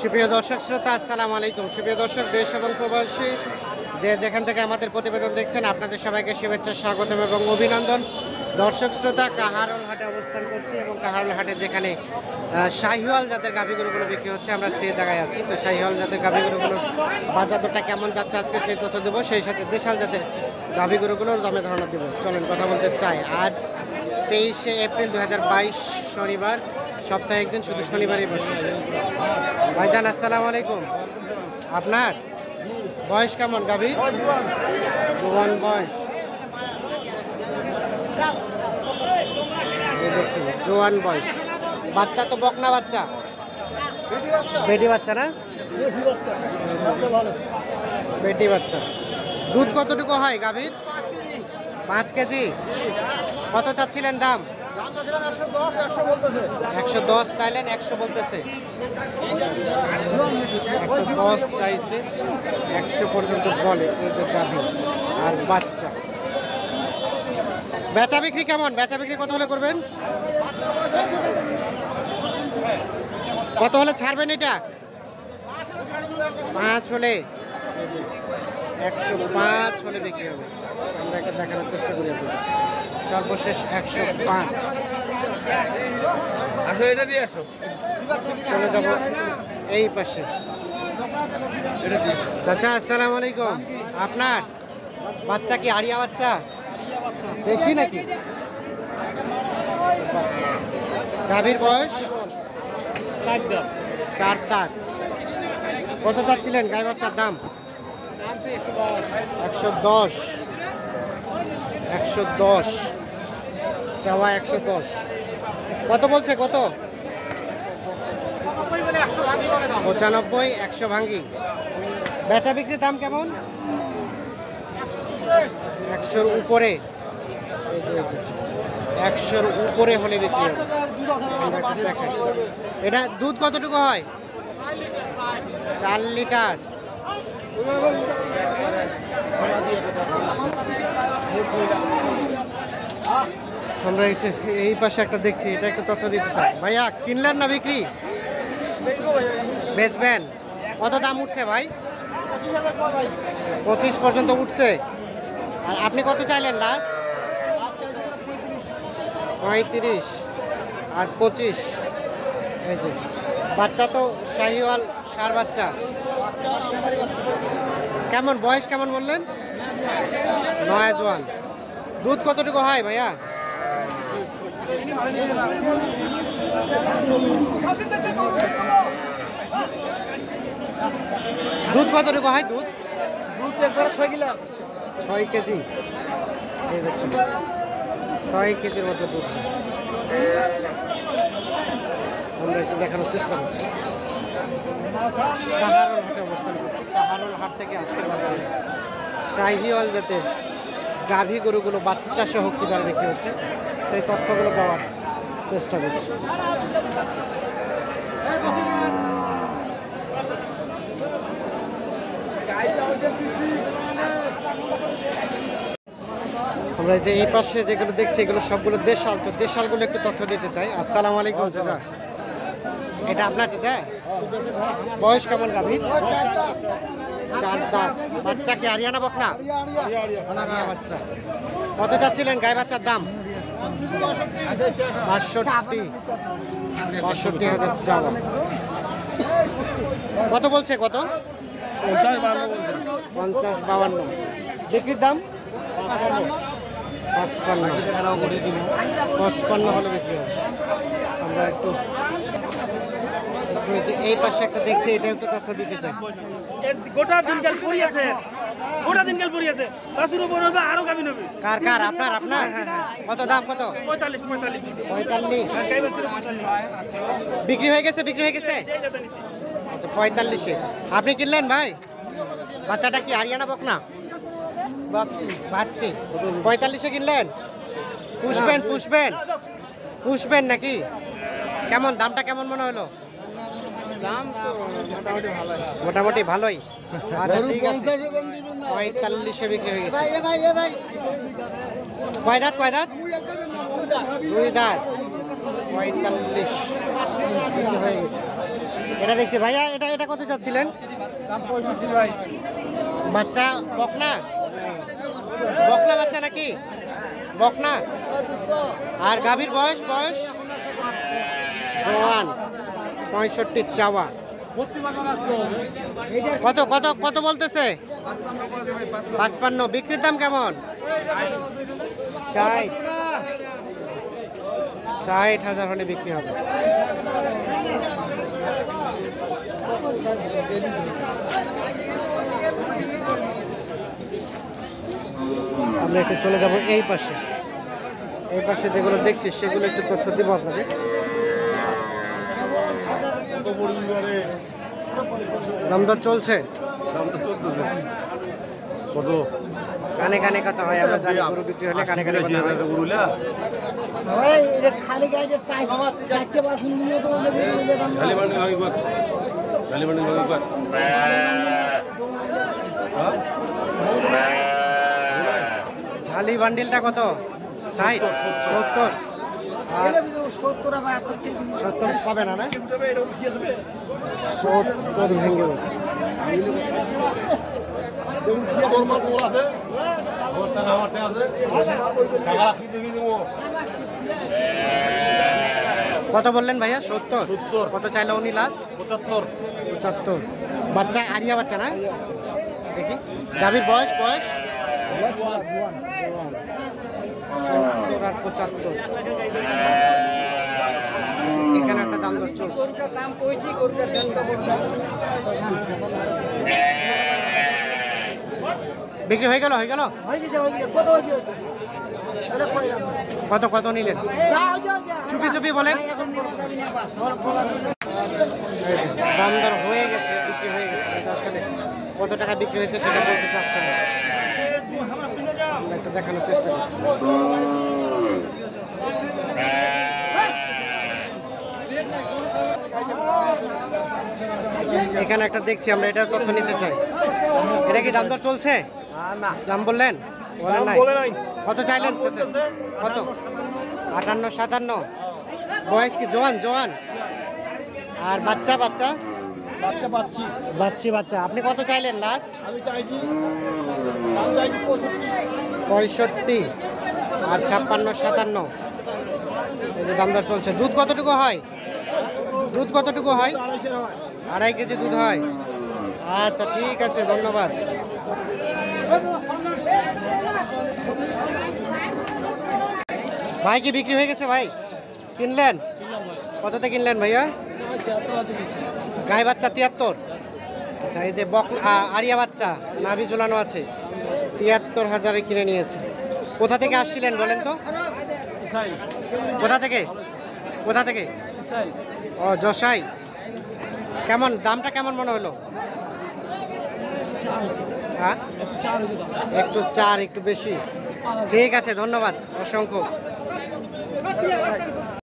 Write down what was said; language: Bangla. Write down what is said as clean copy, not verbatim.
সুপ্রিয় দর্শক শ্রোতা, আসসালামু আলাইকুম। সুপ্রিয় দর্শক, দেশ এবং প্রবাসী যে যেখান থেকে আমাদের প্রতিবেদন দেখছেন, আপনাদের সবাইকে শুভেচ্ছা, স্বাগতম এবং অভিনন্দন। দর্শক শ্রোতা, কাহারোল হাটে অবস্থান করছি এবং কাহারোল হাটে যেখানে শাহিওয়াল জাতের গাভীগরুগুলো বিক্রি হচ্ছে, আমরা সেই জায়গায় আছি। তো শাহিওয়াল জাতের গাভীগরুগুলোর বাজার দরটা কেমন যাচ্ছে আজকে সেই তথ্য দেবো, সেই সাথে দেশাল জাতের গাভীগরুগুলোর দামে ধারণা দেবো। চলেন কথা বলতে চাই। আজ 23শে এপ্রিল 2022 শনিবার, সপ্তাহে একদিন, শুধু শনিবারই বসে। ভাইজান আসসালামু আলাইকুম। আপনার বয়স কেমন গাভীর? জোয়ান বয়স, দেখছি জোয়ান বয়স। বাচ্চা তো বকনা বাচ্চা, বেটি বাচ্চা না? বেটি বাচ্চা। দুধ কতটুকু হয় গাভীর? 5 কেজি। কত চাচ্ছিলেন দাম? 110 চাইলেন, 100 বলতেছে। 110 চাইছে, 100 পর্যন্ত বলে। এই যে গাভী আর বাচ্চা। বেচা বিক্রি কেমন? বেচা বিক্রি কত হলে করবেন? কত হলে ছাড়বেন এটা? 5 হলে, 105 হলে বিক্রি হবে। আমরা একটা দেখানোর চেষ্টা করি আপনাদের। সর্বশেষ 105। চলে যাব এই পাশে। চাচা আসসালামু আলাইকুম। আপনার বাচ্চা কি আড়িয়া বাচ্চা? দেশি নাকি? গাভীর বয়স 4 দাঁত। কত চাচ্ছিলেন গাই বাচ্চার দাম? 110। 110 চাওয়া, 110। কত বলছে? কত? 95, 100 ভাঙ্গি। বেচা বিক্রির দাম কেমন? 100-র উপরে। 100-র উপরে হলে বিক্রি হবে। এটা দুধ কতটুকু হয়? 4 লিটার। আমরা এই পাশে একটা দেখছি, এটা একটু তথ্য দিতে চাই। ভাইয়া কিনলেন না বিক্রি? বেচবেন। কত দাম উঠছে ভাই? 25 পর্যন্ত উঠছে। আর আপনি কত চাইলেন লাস্ট? 35 আর 25। এই যে বাচ্চা তো শাহিওয়াল সার বাচ্চা। কেমন বয়স কেমন বললেন? 9 জোয়ান। দুধ কতটুকু হয় ভাইয়া? দুধ কতটুকু হয়? দুধ 6 কেজি। এই দেখছেন 6 কেজির মতো দুধ। আমরা একটু দেখানোর চেষ্টা করছি। কাহারোল হাটে অবস্থান করছি। কাহারোল হাট থেকে আজকের বাজারে শাহিওয়াল জাতের গাভী গরুগুলো বাচ্চা সহ কি দরে বিক্রি হচ্ছে, সেই তথ্যগুলো দেওয়ার চেষ্টা করছি। আমরা যে এই পাশে যেগুলো দেখছি, এগুলো সবগুলো দেশাল। তো দেশালগুলো একটু তথ্য দিতে চাই। আসসালামু আলাইকুম চাচা। এটা আপনার চাচা? বয়স কেমন গাভীর? 4 দাঁত। বাচ্চা কি আরিয়ানা বকনা? বাচ্চা। কত চাচ্ছিলেন গাই বাচ্চার দাম? 65,000 চাওয়া। কত বলছে? কত? 50-52। বিক্রির দাম 55 হলে বিক্রি হবে। আমরা একটু এই পাশে একটা দেখছি, এটা একটু তথ্য দিতে চাই। গোটা দিনকাল পড়িয়েছে, গোটা দিনকাল পড়িয়েছে। বাসুর উপর হবে, আরো গাবি নেবে। কার কার? আপনার? আপনার কত দাম? কত? 45। বিক্রি হয়ে গেছে? বিক্রি হয়ে গেছে। আচ্ছা, 45-এ আপনি কিনলেন ভাই? বাচ্চাটা কি আরিয়ানা বকনা? বাচ্চি। 45-এ কিনলেন? পুষবেন? পুষবেন? পুষবেন নাকি? কেমন দামটা কেমন মনে হলো? মোটামুটি ভালোই। আচ্ছা ঠিক আছে, 45-এ বিক্রি হয়ে গেছে। কয় দাঁত? কয় দাঁত? 2 দাঁত। 45 হয়ে গেছে। এটা দেখছি ভাইয়া, এটা এটা কত চাচ্ছিলেন? দাম 65 ভাই। বাচ্চা বকনা, বকনা বাচ্চা নাকি? বকনা। আর গাভীর বয়স বয়স জওয়ান, 65 চাওয়া। কত কত কত বলতেছে? 55। বিক্রির দাম কেমন? 60,000 হলে বিক্রি হবে। আমরা একটু চলে যাব এই পাশে। এই পাশে যেগুলো দেখছি সেগুলো একটু তথ্য দিব আপনাদের। দাম দর চলছে, কত কানে কানে কথা হয়, আমরা জানি গরু বিক্রি হলে কানে কানে কথা হয়। ঝালি বান্ডিলটা কত? 60, 70। 70 পাবে না, না 70 ভেঙে গেছে। কত বললেন ভাইয়া? 70। কত চাইলো উনি লাস্ট? 75। বাচ্চা আরিয়া বাচ্চা না? দেখি গাভীর বয়স বয়স 70 আর 75। এখানে একটা দাম দর চলছে। বিক্রি হয়ে গেল? কত কত নিলেন? চুপি চুপি বলেন। দাম দর হয়ে গেছে, বিক্রি হয়ে গেছে, কিন্তু আসলে কত টাকা বিক্রি হয়েছে সেটা বলতে চাচ্ছে না। একটা দেখানোর চেষ্টা করছি। এখানে একটা দেখছি আমরা, এটা তথ্য নিতে চাই। এটা কি দাম দর চলছে? না, দাম বললেন? বলেন নাই। বলে নাই। কত চাইলেন? কত? 58, 57। বয়স কি জোয়ান? জোয়ান। আর বাচ্চা বাচ্চা বাচ্চা। আপনি কত চাইলেন লাস্ট? আমি চাইছি দাম চাইছি 65 আর 56, 57। এই যে দাম দর চলছে। দুধ কতটুকু হয়? দুধ কতটুকু হয়? 2.5 কেজি দুধ হয়। আচ্ছা ঠিক আছে, ধন্যবাদ। ভাই কি বিক্রি হয়ে গেছে? ভাই কিনলেন? কততে কিনলেন ভাইয়া? গাই বাচ্চা 73। আচ্ছা, এই যে আরিয়া বাচ্চা নাভি ঝোলানো আছে, 73,000 কিনে নিয়েছে। কোথা থেকে আসছিলেন বলেন তো? কোথা থেকে? ও যশাই। কেমন দামটা কেমন মনে হলো? হ্যাঁ, একটু 4 একটু বেশি। ঠিক আছে, ধন্যবাদ অসংখ্য।